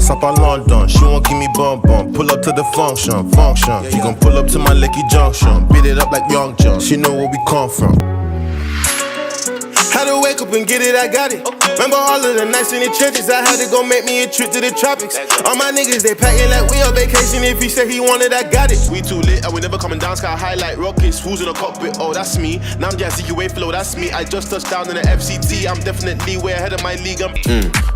up on London. She won't give me bum. Pull up to the function. She gon' pull up to my Lekki Junction. Beat it up like Young John. She know where we come from. Had to wake up and get it, I got it. Remember all of the nights in the trenches, I had to go make me a trip to the tropics. All my niggas, they packing like we on vacation. If he said he wanted, I got it. We too lit and we never coming down, sky high like rockets. Who's in the cockpit? Oh, that's me. Now I'm just ZQA flow, that's me. I just touched down in the FCT. I'm definitely way ahead of my league.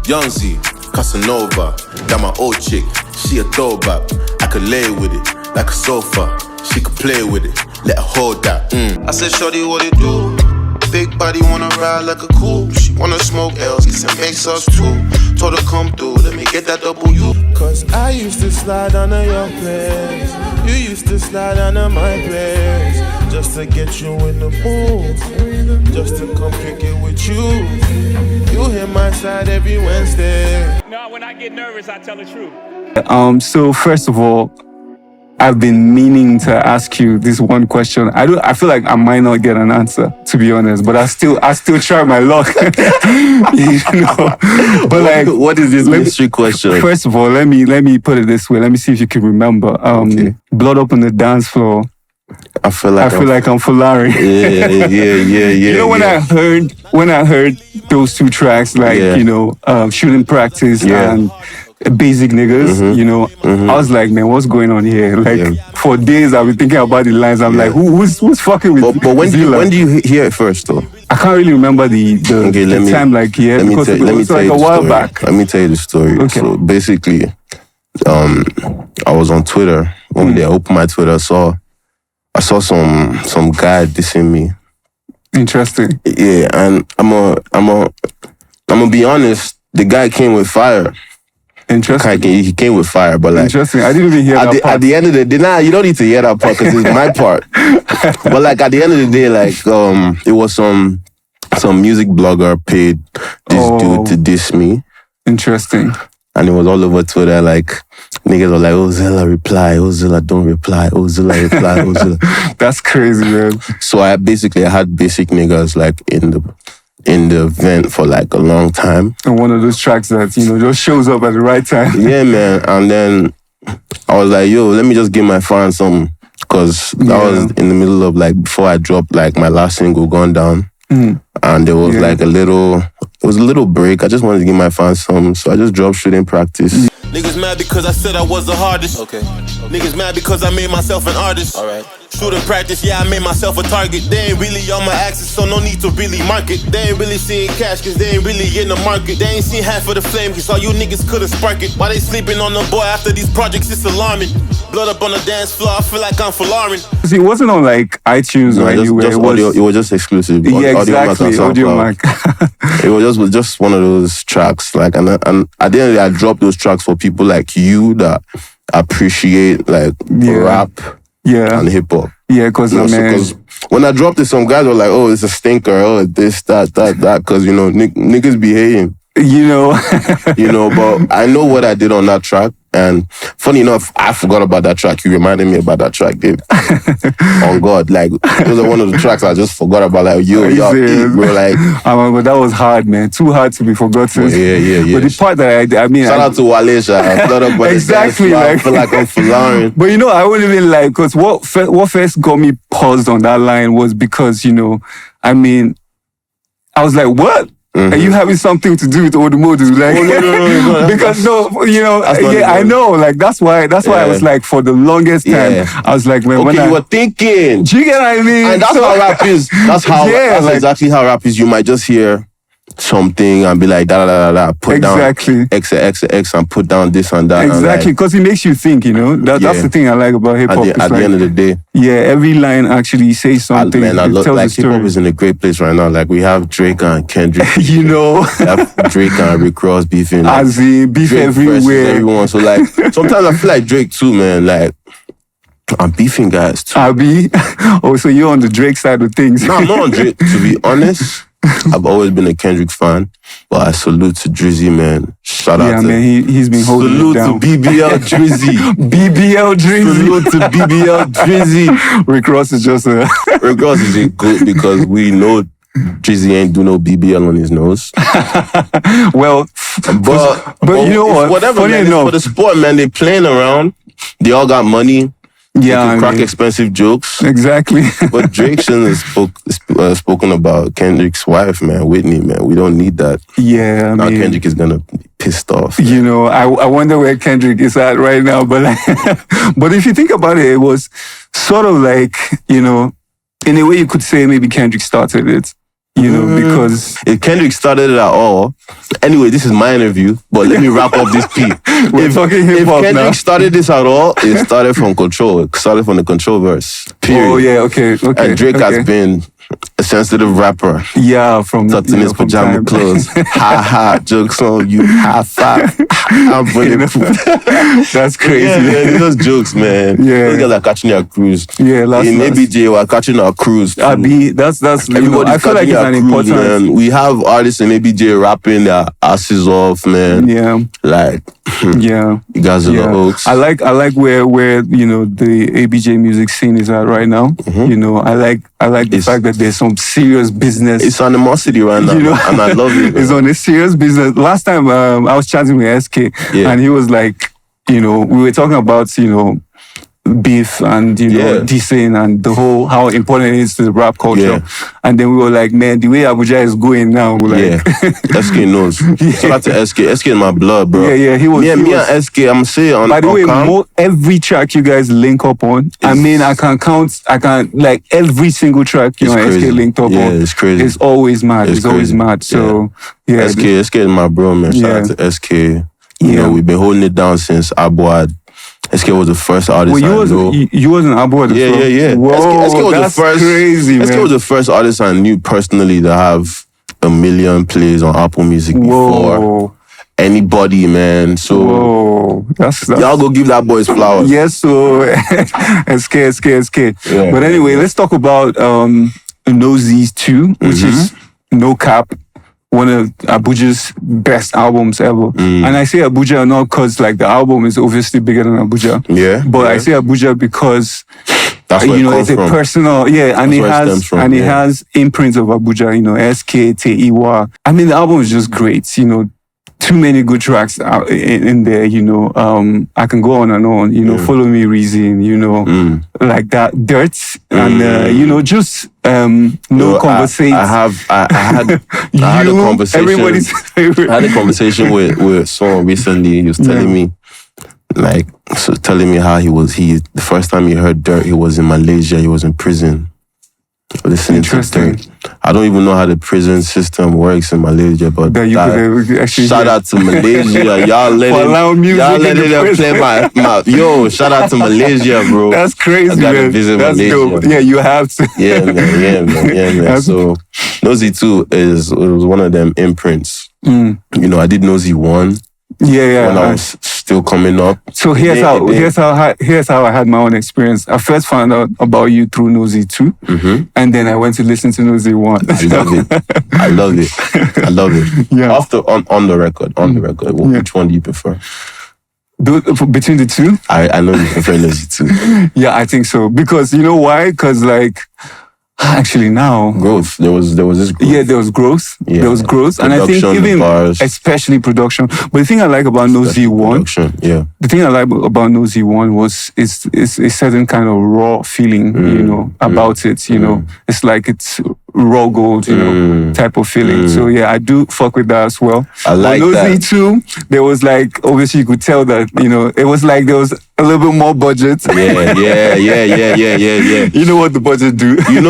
Young Z, Casanova. Got my old chick, she a throwback. I could lay with it, like a sofa. She could play with it, let her hold that. I said, shorty, what it do? Big body wanna ride like a coupe. She wanna smoke L's, guess it makes us two. Told her come through, let me get that W. Cause I used to slide under your place. You used to slide under my place. Just to get you in the mood. Just to come kick it with you. You hit my side every Wednesday. No, when I get nervous, I tell the truth. So first of all, I've been meaning to ask you this one question. I feel like I might not get an answer, to be honest, but I still try my luck. You know? But like, what is this mystery question? First of all, let me put it this way. Let me see if you can remember. Okay. Blood Up on the Dance Floor. I feel like I'm Fulani. Yeah. You know, when I heard those two tracks, like, you know, Shooting Practice and Basic Niggas, you know, I was like, man, what's going on here? Like, for days I've been thinking about the lines. I'm like, who's fucking with But when Zilla? when do you hear it first, though? I can't really remember the time, like, because it was like a while back. Let me tell you the story. Okay. So basically, I was on Twitter. One day I opened my Twitter, I saw some guy dissing me. Interesting. Yeah, and I'm gonna be honest, the guy came with fire. Interesting. He came with fire, but like... Interesting. I didn't even hear that part. At the end of the day, you don't need to hear that part because it's my part. But like at the end of the day, like it was some music blogger paid this dude to diss me. Interesting. And it was all over Twitter, like niggas were like, oh Zilla reply, oh Zilla don't reply, oh Zilla reply, oh Zilla. That's crazy, man. So I had basic niggas like in the event for like a long time. And one of those tracks that, you know, just shows up at the right time. Yeah, man. And then I was like, yo, let me just give my fans something. Because that was in the middle of like, before I dropped like my last single, Gone Down. And there was like a little break. I just wanted to give my fans something. So I just dropped Shooting Practice. Niggas mad because I said I was the hardest. Okay. Niggas mad because I made myself an artist. Alright. Shooting Practice, I made myself a target. They ain't really on my axis, so no need to really market. They ain't really seeing cash, cause they ain't really in the market. They ain't seen half of the flame, cause all you niggas could've sparked it. Why they sleeping on the boy after these projects, it's alarming. Blood up on the dance floor, I feel like I'm Fulani. See, it wasn't on like iTunes or anywhere. It was just exclusive. Yeah, exactly. Audio It was just one of those tracks. Like, and at the end of the day, I dropped those tracks for people like you that appreciate like rap and hip hop. Yeah, because when I dropped it, some guys were like, "Oh, it's a stinker. Oh, this, that." Because you know, niggas be hating. You know, But I know what I did on that track. And funny enough, I forgot about that track. You reminded me about that track, Dave. On God, like it was one of the tracks I just forgot about. Like, yo, bro, like, but that was hard, man. Too hard to be forgotten. Yeah. But the part that I mean, shout out to Walisha. Exactly. I feel like I'm Fulani. But you know, I wouldn't even like, because what first got me paused on that line was because, you know, I mean, I was like, what? Are you having something to do with Odumodu? Like, no. Because I know. Like that's why I was like, for the longest time, I was like, man, you were thinking. Do you get what I mean? And that's how rap is. That's exactly how rap is. You might just hear something and be like da put down X and put down this and that. Exactly, because it makes you think, you know. That's the thing I like about hip hop. At the end of the day. Yeah, every line actually says something. Man, it tells like a story. hip hop is in a great place right now. Like we have Drake and Kendrick. You know. We have Drake and Rick Ross beefing. Like, as in beef Drake everywhere. Everyone. So like sometimes I feel like Drake too, man. Like I'm beefing guys too. Abi? Oh, so you're on the Drake side of things. No, I'm not on Drake, to be honest. I've always been a Kendrick fan, but I salute to Drizzy, man. Shout out to... man, he's been holding it down. Salute to BBL Drizzy. BBL Drizzy. Salute to BBL Drizzy. Rick Ross is just a... Rick Ross is a good because we know Drizzy ain't do no BBL on his nose. Well, but you know what? Whatever, Funny man. enough, For the sport, man, they playing around. They all got money. yeah, They can crack expensive jokes. exactly. But Drake shouldn't have spoken about Kendrick's wife, man, Whitney, man. We don't need that. Yeah, I Now mean, Kendrick is gonna be pissed off. you know, I wonder where Kendrick is at right now. But but if you think about it, it was sort of like, you know, in a way you could say maybe Kendrick started it. You know, because If Kendrick started it at all, anyway, this is my interview, but let me wrap up this piece. we're talking hip If hop Kendrick now. started this at all, it started from Control. It started from the Control verse. Period. Oh yeah, okay. And Drake has been a sensitive rapper. Yeah, from Tucked in his from pajama time. clothes. Ha ha, jokes on you. High five. I'm bulletproof. That's crazy. Yeah, man, those jokes, man. Yeah. Those guys are catching their cruise. Yeah, last In ABJ, we're catching our cruise. too. That's you know, Everybody's I feel like catching it's their an cruise, important. man. We have artists in ABJ rapping their asses off, man. Yeah, Like, yeah. you guys are the Yeah. Oaks. I like where you know the ABJ music scene is at right now. You know, I like the It's- fact that there's some serious business. It's animosity right now, You know, and I love it. It's man. on a serious business. Last time I was chatting with SK, Yeah. and he was like, you know, we were talking about, you know, beef and, you know, Yeah. dissing and the whole, how important it is to the rap culture. Yeah. And then we were like, man, the way Abuja is going now, we're like, Yeah, SK knows. Shout out to SK. SK in my blood, bro. Yeah, yeah, he was- Me and he me was- and SK. I'm saying on. by the on way, Calm, every track you guys link up on, I mean, I can like every single track you It's know crazy. SK linked up Yeah, on. it's crazy. It's always mad. It's It's always crazy. mad. So yeah, SK is my bro, man. Shout out Yeah. to SK. You Yeah. know, we've been holding it down since Abuja. SK was the first artist well, I know. you was an Abuja. Yeah, yeah, yeah. Whoa, SK was that's the first. crazy, SK man. was the first artist I knew personally to have 1 million plays on Apple Music before Whoa, anybody, man. So whoa, that's y'all go give that boy his flowers. yes. So SK. Yeah. But anyway, let's talk about Nosey's 2, which is No Cap. One of Abuja's best albums ever. And I say Abuja not because like the album is obviously bigger than Abuja. Yeah, But I yeah. say Abuja because That's where you it know comes it's a from. personal and That's it where it stems has from, it yeah. has imprints of Abuja, you know, SK, Teiwa. I mean the album is just great, you know. Too many good tracks out in there, you know. I can go on and on, you know. Follow Me, Reason, you know, like that. Dirt, and you know, just no conversation. I had a conversation. Everybody's favorite. I had a conversation with someone recently. He was telling me, like, telling me how the first time he heard Dirt, he was in Malaysia. He was in prison. Listening to Interesting. Dirt. I don't even know how the prison system works in Malaysia, but That you could actually shout hear. out to Malaysia. Y'all For allowing music in the them prison. play my yo. Shout out to Malaysia, bro. That's crazy, I gotta man. visit That's Malaysia. dope. Yeah, you have to. Yeah, man. So Nosey 2 was one of them imprints. You know, I did Nosey 1 Yeah. when I was still coming up. So here's how I had my own experience. I first found out about you through Nosey 2, and then I went to listen to Nosey 1. I love it. Yeah. After on the record, which one do you prefer? Between the two, I know you prefer Nosey 2. yeah, I think so. Because you know why? Because like, actually now, Growth. There was this growth. yeah, there was growth. Yeah. There was growth, and I think Production, the even bars. especially production. But the thing I like about Nosey 1, Production, yeah. the thing I like about Nosey 1 was it's a certain kind of raw feeling, you know, about it. You know, it's like it's raw gold, you know, type of feeling. So yeah, I do fuck with that as well. I like But Nosey that. 2, there was like obviously you could tell that, you know, it was like there was a little bit more budget. Yeah. You know what the budget do? You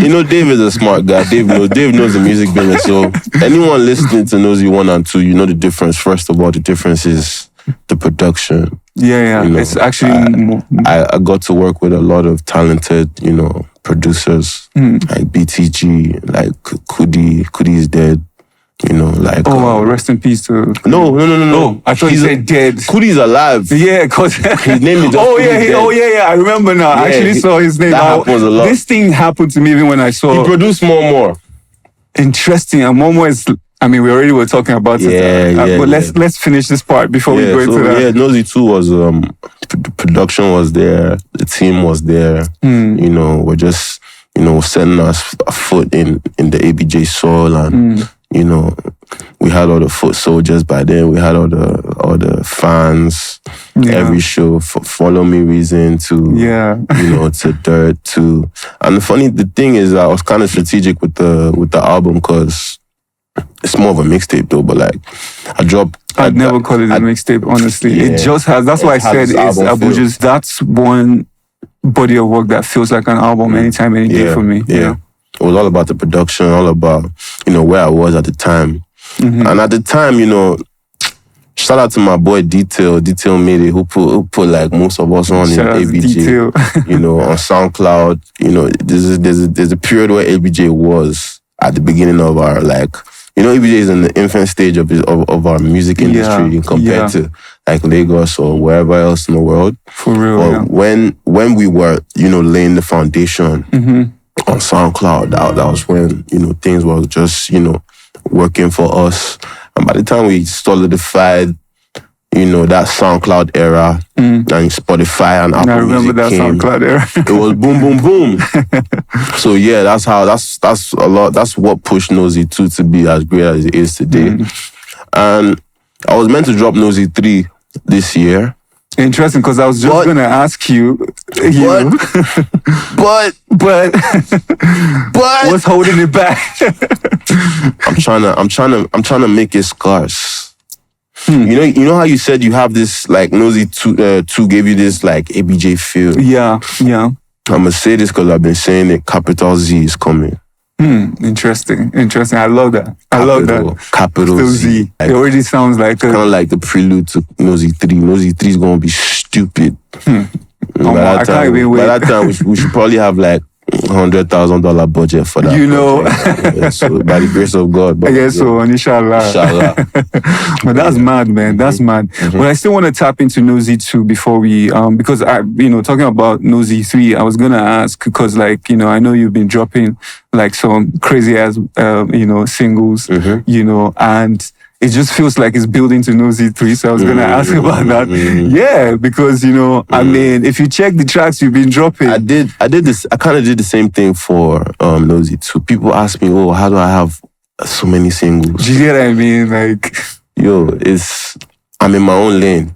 know, Dave is a smart guy. Dave knows the music business. So anyone listening to Nosey 1 and 2, you know the difference. First of all, the difference is the production. Yeah. You know, It's actually more. I got to work with a lot of talented, you know, producers like BTG, like Kudi. Kudi is dead. You know, like Oh wow, rest in peace to. No. Oh, I thought you He's said dead. Kudi's alive. Yeah, cause His name is just oh Kudi dead. yeah. I remember now. I Yeah, actually saw his name. that happens a lot. This thing happened to me even when I He saw. produced more. Interesting. And Momo is. I mean, we already were talking about it. Yeah, But yeah. let's finish this part before we go into that. Yeah, Nosey 2 was the production was there, the team was there. You know, we're just setting us a foot in the ABJ soil, and we had all the foot soldiers by then. We had all the fans. Every show, Follow Me Reason to to Dirt to, and the thing is, I was kind of strategic with the album because it's more of a mixtape though. But like, I'd never call it a mixtape. Honestly, it just has. That's why I said it's Abuja's. That's one body of work that feels like an album anytime, any day for me. Yeah, it was all about the production, all about where I was at the time, and at the time, shout out to my boy Detail made it, who put like most of us on in ABJ, on SoundCloud. There's a period where ABJ was at the beginning of our ABJ is in the infant stage of our music industry compared to like Lagos or wherever else in the world. For real. But when we were laying the foundation on SoundCloud, that was when things were just working for us. And by the time we solidified, that SoundCloud era and Spotify and Apple Music came, SoundCloud era. It was boom, boom, boom. So yeah, that's what pushed Nosy 2 to be as great as it is today. And I was meant to drop Nosy 3 this year. Interesting, because I was just gonna ask you, but what's holding it back? I'm trying to make it scarce. You know how you said you have this like Nosy 2 gave you this like ABJ feel. Yeah. I'm gonna say this because I've been saying it. Capital Z is coming. Interesting. I love that. Capital Z. Like, it already sounds like kind of like the prelude to Nosy 3. Nosy 3 is gonna be stupid. I can't even wait. By that time, we should probably have like $100,000 budget for that. So by the grace of God. But, I guess so, inshallah. But that's mad, man. That's mad. But I still want to tap into Nosy 2 before we, because I, talking about Nosy 3, I was gonna ask because like, I know you've been dropping like some crazy ass, singles, and it just feels like it's building to Nosy 3, so I was gonna ask about that. Yeah, because I mean, if you check the tracks you've been dropping, I kind of did the same thing for Nosy 2. People ask me, "Oh, how do I have so many singles?" Do you get what I mean? Like, I'm in my own lane.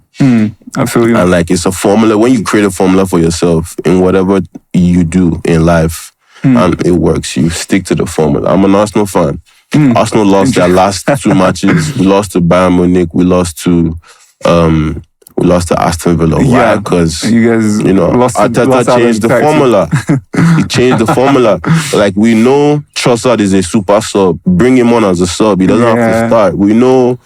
I feel you. And like, it's a formula. When you create a formula for yourself in whatever you do in life, and it works, you stick to the formula. I'm an Arsenal fan. Arsenal lost their last 2 matches. We lost to Bayern Munich. We lost to Aston Villa. Why? Because you guys, Arteta changed the formula. He changed the formula. Like, we know Trossard is a super sub. Bring him on as a sub. He doesn't have to start. We know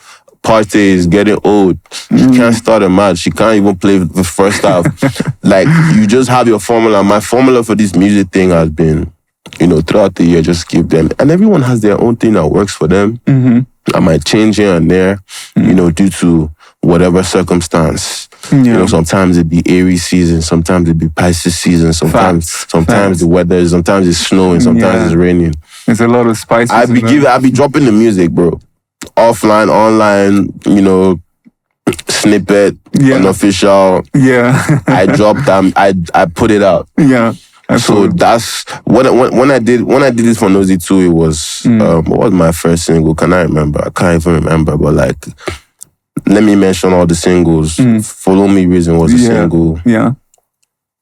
Partey is getting old. He can't start a match. He can't even play the first half. Like, you just have your formula. My formula for this music thing has been, throughout the year, just give them. And everyone has their own thing that works for them. I might change here and there, due to whatever circumstance. Sometimes it be Aries season, sometimes it be Pisces season, sometimes the weather, sometimes it's snowing, sometimes it's raining. There's a lot of spices. I be dropping the music, bro. Offline, online, snippet, unofficial. I dropped them. I put it out. So that's when I did this for Nosy 2. It was what was my first single? Can I remember? I can't even remember. But like, let me mention all the singles. Follow Me Reason was a single.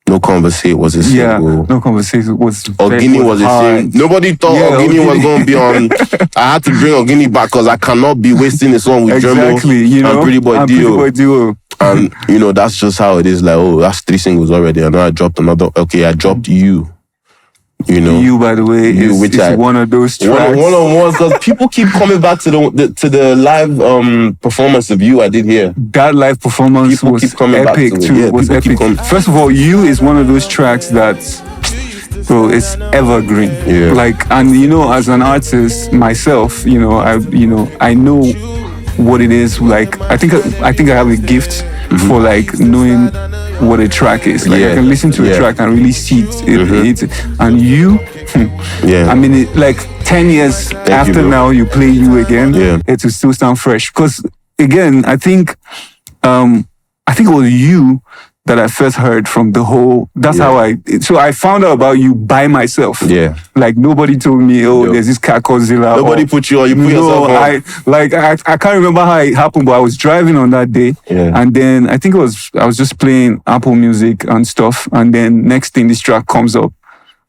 No Conversate was a single. No Conversate was. Ogini was a single. Nobody thought Ogini was going to be on. I had to bring Ogini back because I cannot be wasting the song with Dremel and Pretty Boy Dio. And, that's just how it is. Like, that's 3 singles already. And then I dropped another. Okay, I dropped You. You, by the way, is one of those tracks. One of ones, because people keep coming back to the live performance of You I did here. That live performance was epic too. Was epic. First of all, You is one of those tracks that, bro, it's evergreen. Like, and as an artist myself, I know what it is. Like, I think I have a gift for like knowing what a track is. Like, I can listen to a track and really see it. And You, I mean, like 10 years after now, you play You again, it will still sound fresh. Because again, I think it was You that I first heard from the whole. That's how so I found out about you by myself. Yeah. Like nobody told me, there's this cat called Zilla. Nobody put you on. You put yourself on. I can't remember how it happened, but I was driving on that day, and then I think I was just playing Apple Music and stuff, and then next thing this track comes up.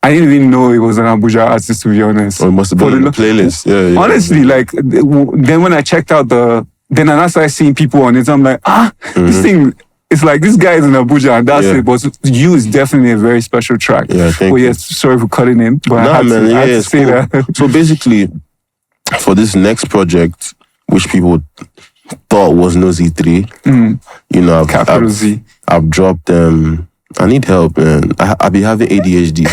I didn't even know it was an Abuja artist, to be honest. It must have been on the playlist. Yeah. Honestly, like then when I checked out then I started seeing people on it. I'm like, this thing. It's like this guy is in Abuja and that's it. But You is definitely a very special track. Yeah, thank you. Yes, sorry for cutting in. But I had to say that. So basically, for this next project, which people thought was No Z3, you know, I've dropped I need help, man. I be having ADHD.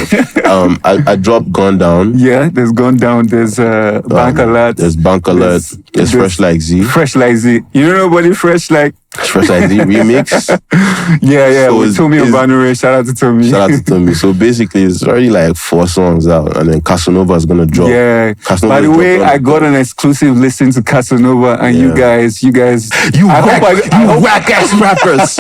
I dropped Gone Down. Yeah, there's Gone Down. There's Bank Alert. There's Bank Alert. There's Fresh Like Z. Fresh Like Z. You know nobody Fresh Like? Fresh Like Z remix. Yeah. So with Tommy Obanure. Shout out to Tommy. Shout out to Tommy. So basically, it's already like 4 songs out, and then Casanova is gonna drop. Yeah. Casanova by the way, I got an exclusive listen to Casanova, and you guys. Whack ass rappers.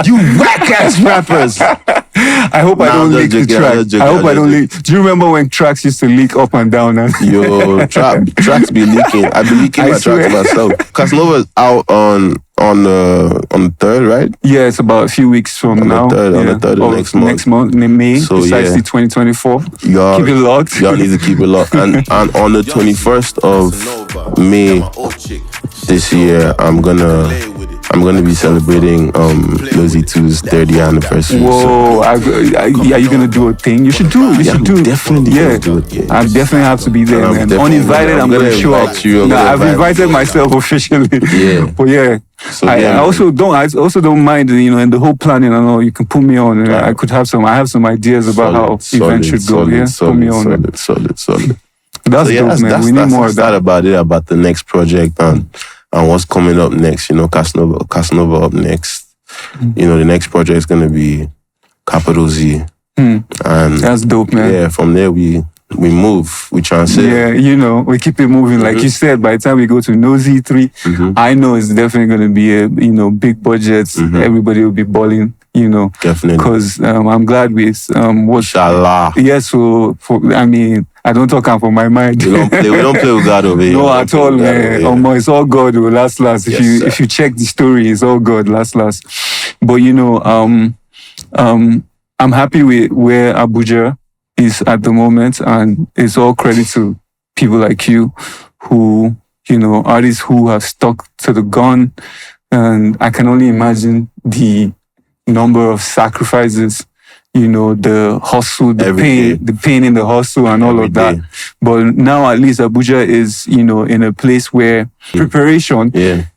You whack ass rappers. I hope I don't leak the track. I hope I don't leak. Do you remember when tracks used to leak up and down? Yo, tracks be leaking. I be leaking my tracks myself. Casanova's out on the 3rd, right? Yeah, it's about a few weeks from now. On the 3rd of next month in May, so, precisely 2024. Keep it locked. Y'all need to keep it locked. And on the 21st of May this year, I'm gonna be celebrating No Z2's 30th anniversary. Whoa! Are you gonna do a thing? You should do. Definitely. Yeah, do it. Yeah. I definitely have to be there, man. Uninvited, I'm gonna show up. I've invited myself officially. Yeah. But yeah. So, I also don't mind, you know, and the whole planning and all. You can put me on, and I have some ideas about how events should go. Put me on. Solid. That's dope, man. We need more of that. About the next project and what's coming up next. You know, Casanova up next. You know, the next project is gonna be Capital Z. And that's dope, man. Yeah, from there we move, we transit. Yeah, you know, we keep it moving. Like you said, by the time we go to No Z3, I know it's definitely going to be a, you know, big budget. Everybody will be balling, you know. Definitely. Because I'm glad with what... Inshallah. Yeah, so, I don't talk for my mind. We don't play with God over here. No, at all, man. It's all God, last. If you check the story, it's all God, last. But, you know, I'm happy with where Abuja is at the moment, and it's all credit to people like you who, you know, artists who have stuck to the gun. And I can only imagine the number of sacrifices, you know, the hustle, the pain in the hustle and all of that. But now at least Abuja is, you know, in a place where preparation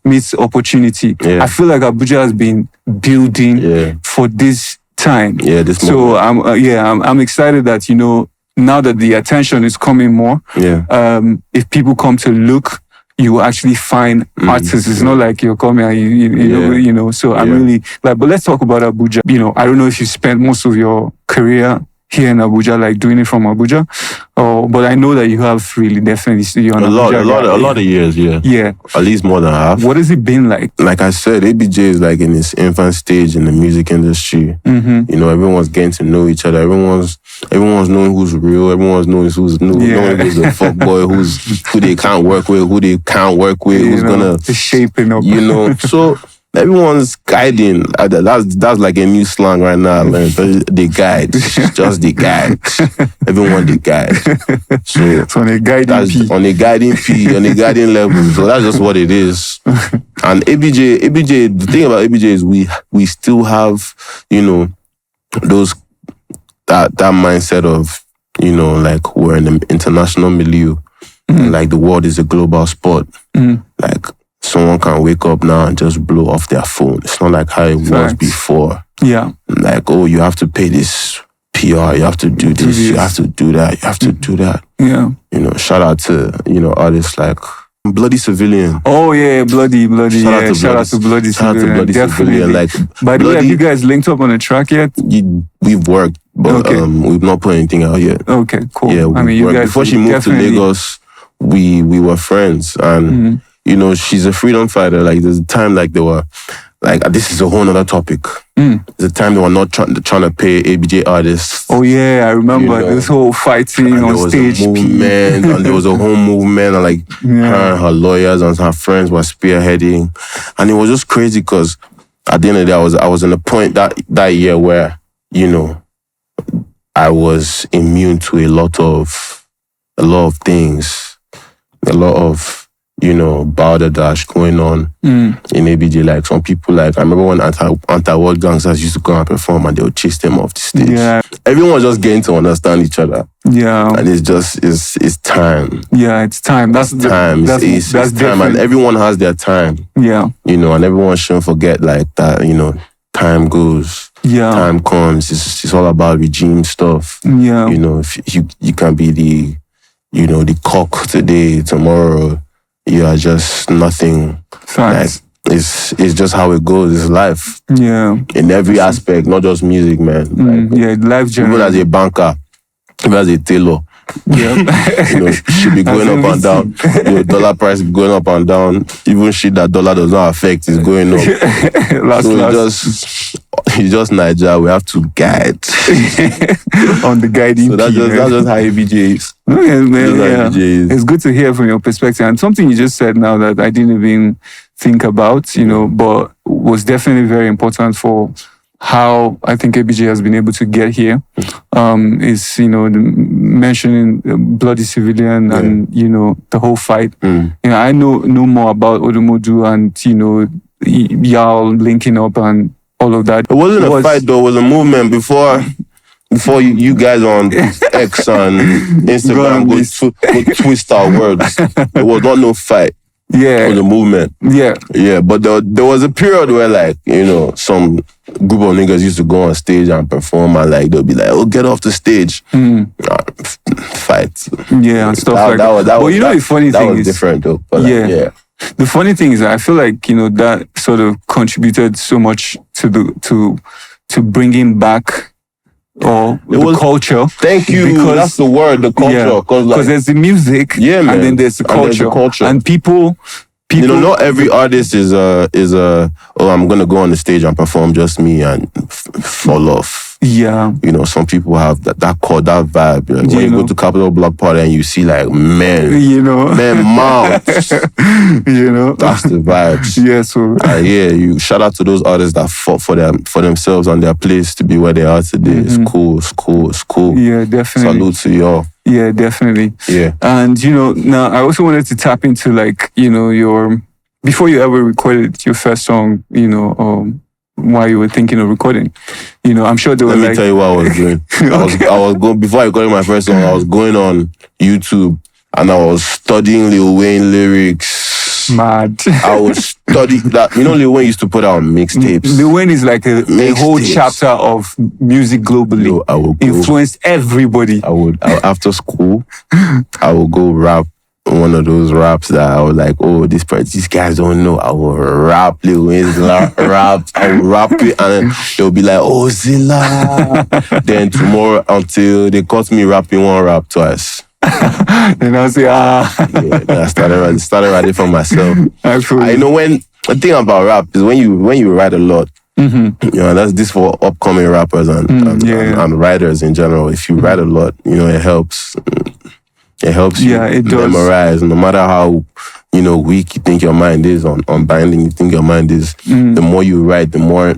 meets opportunity. I feel like Abuja has been building for this time. So I'm excited that, you know, now that the attention is coming more, if people come to look, you will actually find artists. It's not like you're coming and you know. So I'm really like, but let's talk about Abuja. You know, I don't know if you spent most of your career here in Abuja, like doing it from Abuja, but I know that you have really definitely a lot of years, yeah, at least more than half. What has it been like? Like I said, ABJ is like in its infant stage in the music industry. You know, everyone's getting to know each other. Everyone's knowing who's real. Everyone's knowing who's a fuck boy, who they can't work with, who they can't work with, who's gonna shaping up. You know, so. Everyone's guiding. That's like a new slang right now. They guide, just the guide. Everyone they guide. So it's on a guiding P. On a guiding level. So that's just what it is. And ABJ. The thing about ABJ is we still have, you know, that mindset of, you know, like we're in an international milieu, and like the world is a global sport. Like. Someone can wake up now and just blow off their phone. It's not like how it was before. Yeah. Like, oh, you have to pay this PR, you have to do this, you have to do that, you have to do that. Yeah. You know, shout out to, you know, artists like Bloody Civilian. Oh, yeah, Bloody. Shout out to Bloody Civilian. Definitely. Like, by the way, have you guys linked up on a track yet? We've worked, but we've not put anything out yet. Okay, cool. Yeah, you guys... Before she moved to Lagos, we were friends, and... You know, she's a freedom fighter. Like, there's a time, like, they were, like, this is a whole nother topic. The time they were not trying to pay ABJ artists. Oh yeah, I remember this whole fighting and on there was stage. a movement, and there was a whole movement, and like her and her lawyers and her friends were spearheading, and it was just crazy because at the end of the day, I was in a point that year where I was immune to a lot of things, a lot of balderdash going on in ABJ. Like some people, like I remember when anti-world gangsters used to come and perform and they would chase them off the stage. Yeah. Everyone was just getting to understand each other. Yeah. And it's time. Yeah, it's time. That's time, and everyone has their time. Yeah. And everyone shouldn't forget like that, time goes. Yeah. Time comes. It's all about regime stuff. Yeah. If you can be the cock today, tomorrow you are just nothing. Facts. Like, it's just how it goes. It's life. Yeah. In every aspect, not just music, man. Life journey. Even as a banker, even as a tailor. Yeah. Should be going up and down. Dollar price going up and down. Even shit that dollar does not affect is going up. It's just Nigeria. We have to guide on the guiding. So that's just how ABJ is. Okay, man, it's good to hear from your perspective, and something you just said now that I didn't even think about, but was definitely very important for how I think ABJ has been able to get here. Is mentioning Bloody Civilian and the whole fight. I know more about Odumodu and y'all linking up and all of that. It wasn't a fight though. It was a movement before you guys on X and Instagram go twist our words. It was not no fight. Yeah. It was a movement. Yeah. Yeah, but there was a period where like, some group of niggas used to go on stage and perform and like they'll be like, oh, get off the stage. Fight. Yeah, and stuff like that. The funny thing was is different though. But the funny thing is I feel like, that sort of contributed so much to bringing back the culture. Thank you. Because that's the word, the culture. Because there's the music, and then there's the culture. And people. Not every artist is I'm gonna go on the stage and perform just me and fall off. Yeah. Some people have that core, that vibe. Like when you go to Capitol Block Party and you see like men mounts. That's the vibes. Yeah. So you shout out to those artists that fought for themselves and their place to be where they are today. It's cool. It's cool. Yeah, definitely. Salute to y'all. Yeah, definitely. Yeah. And now I also wanted to tap into like, your before you ever recorded your first song, while you were thinking of recording, I'm sure there was Let me tell you what I was doing. I was going before I recorded my first song, I was going on YouTube and I was studying Lil Wayne lyrics. Mad. I was studying that. Lil Wayne used to put out mixtapes. Lil Wayne is like a whole chapter of music globally. I would influenced everybody. I would after school, I would go rap one of those raps that I was like, oh, these guys don't know. I will rap Lil Wayne's rap. I will rap it, and then they'll be like, oh, Zilla. Then tomorrow until they caught me rapping one rap twice. And I say, then I started writing for myself. Absolutely. When the thing about rap is when you write a lot. That's this for upcoming rappers and writers in general. If you write a lot, it helps. It helps you memorize, no matter how weak you think your mind is on binding. You think your mind is. The more you write, the more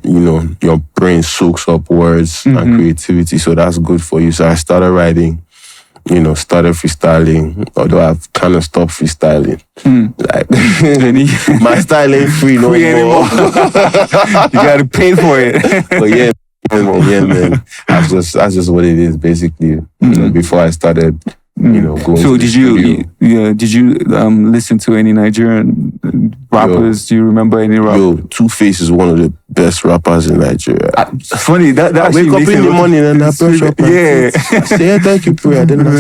your brain soaks up words and creativity. So that's good for you. So I started writing. Started freestyling. Although I've kind of stopped freestyling. Like my style ain't free no more. You gotta pay for it. But yeah, man. That's just what it is, basically. Before I started. Going so to did you listen to any Nigerian rappers? Do you remember any rappers? Two-Face is one of the best rappers in Nigeria. Funny that I wake up in the morning and I brush up. Yeah. I say thank you, prayer. Then I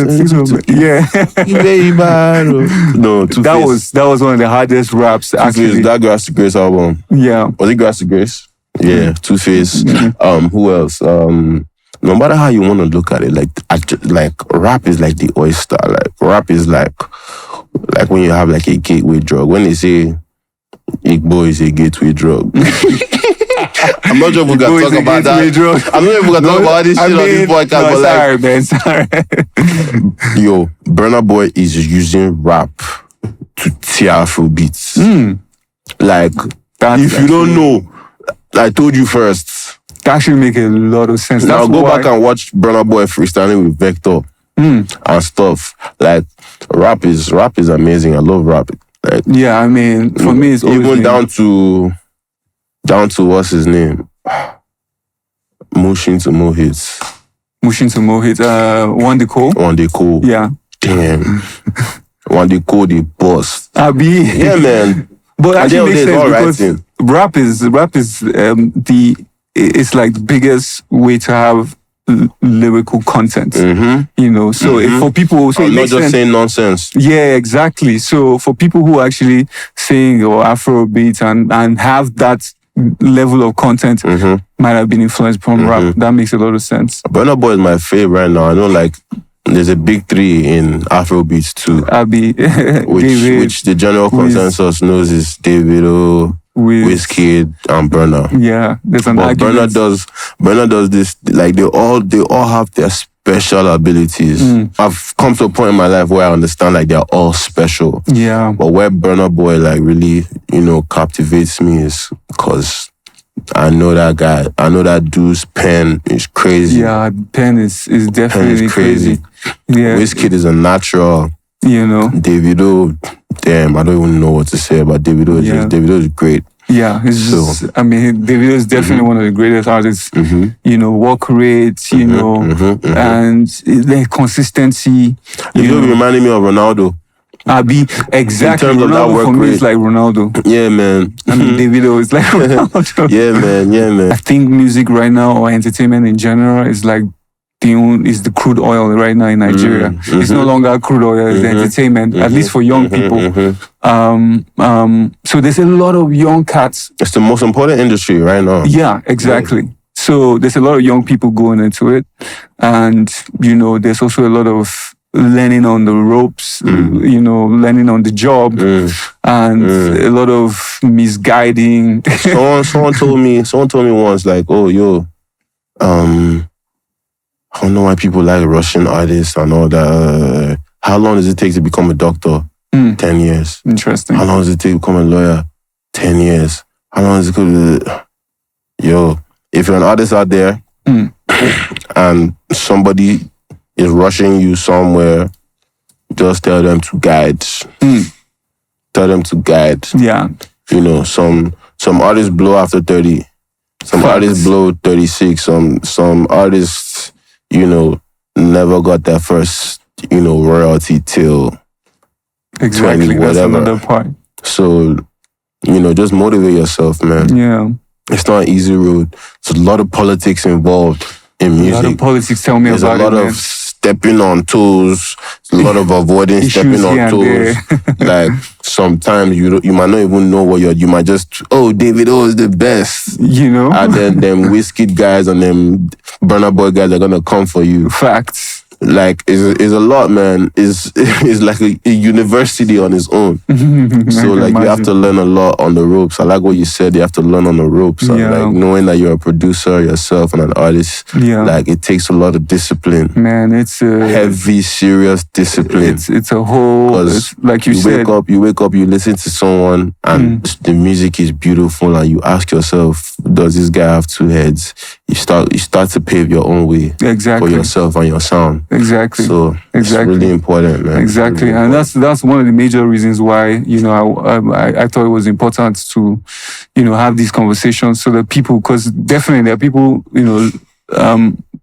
no, Two-Face. That was one of the hardest raps. Actually, that Grass to Grace album. Yeah. Was it Grass to Grace? Yeah. Two-Face. Who else? No matter how you want to look at it, like rap is like the oyster. Like rap is like when you have like a gateway drug. When they say Igbo is a gateway drug, I'm I'm not sure if we can talk about that. I'm not sure if we can talk about this shit on this podcast. No, sorry, man. Sorry. Yo, Burna Boy is using rap to tear Afro beats. Like, if you don't know, I told you first. That actually make a lot of sense. Now go back and watch Burna Boy freestyling with Vector and stuff. Like, rap is amazing. I love rap. Like, yeah, I mean, for me, it's always even down to what's his name, Mushin to more hits. Mushin to more hits. One Day Cool. Yeah. Damn. One Day Cool, the boss. Abi. Yeah, man. But actually makes sense because rap is it's like the biggest way to have lyrical content, you know. So if for people, so not just saying nonsense. Yeah, exactly. So for people who actually sing or Afrobeat and have that level of content, might have been influenced from rap. That makes a lot of sense. Burna Boy is my favorite right now. I know, like, there's a big three in Afrobeats too. Abi, which the general consensus knows is Davido, Wizkid, and Burna. Yeah, there's an argument. Burna does this, like, they all have their special abilities. I've come to a point in my life where I understand, like, they're all special. Yeah. But where Burna Boy, like, really, captivates me is because I know that guy. I know that dude's pen is crazy. Yeah, pen is definitely crazy. Yeah. Wizkid is a natural. You know. Davido, damn, I don't even know what to say about Davido. Davido is great. Yeah, I mean, Davido is definitely one of the greatest artists. You know, work rates, and the consistency. You reminding me of Ronaldo. Exactly. In terms of that work for me rate. is like Ronaldo. Yeah, man. I mean, Davido is like Ronaldo. Yeah, man. I think music right now, or entertainment in general, is like the crude oil right now in Nigeria. It's no longer crude oil, it's the entertainment, at least for young people. So there's a lot of young cats. It's the most important industry right now. Yeah, exactly. Yeah. So there's a lot of young people going into it. And, there's also a lot of learning on the ropes, learning on the job, and a lot of misguiding. Someone told me once, like, oh, yo, I don't know why people like Russian artists and all that. How long does it take to become a doctor? 10 years. Interesting. How long does it take to become a lawyer? 10 years. How long does it take Yo, if you're an artist out there and somebody is rushing you somewhere, just tell them to guide. Tell them to guide. Yeah. Some artists blow after 30. Some artists blow 36. Some artists, never got their first, royalty till exactly 20, whatever. That's another part. So, just motivate yourself, man. Yeah. It's not an easy road. There's a lot of politics involved in music. A lot of politics, tell me There's about it, There's a lot of stepping on toes. There's a lot of avoiding stepping on toes. Like, sometimes you might not even know what you might just, Davido is the best. And then them Wizkid guys and them Burna Boy guys are gonna come for you. Facts. Like, it's a lot, man. It's like a university on its own. So, like, you have to learn a lot on the ropes. I like what you said. You have to learn on the ropes. And, like, knowing that you're a producer yourself and an artist, like, it takes a lot of discipline. Man, it's a heavy, serious discipline. It's a whole, like you said. You wake up, you listen to someone, and the music is beautiful, and you ask yourself, does this guy have two heads? You start to pave your own way for yourself and your sound. Exactly. So it's really important, man. Exactly, really and that's one of the major reasons why I thought it was important to have these conversations so that people, because definitely there are people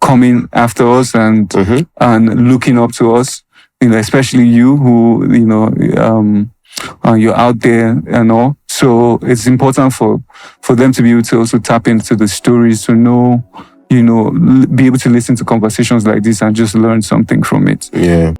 coming after us and looking up to us, especially you who you're out there and all. So it's important for them to be able to also tap into the stories, to know, be able to listen to conversations like this and just learn something from it. Yeah.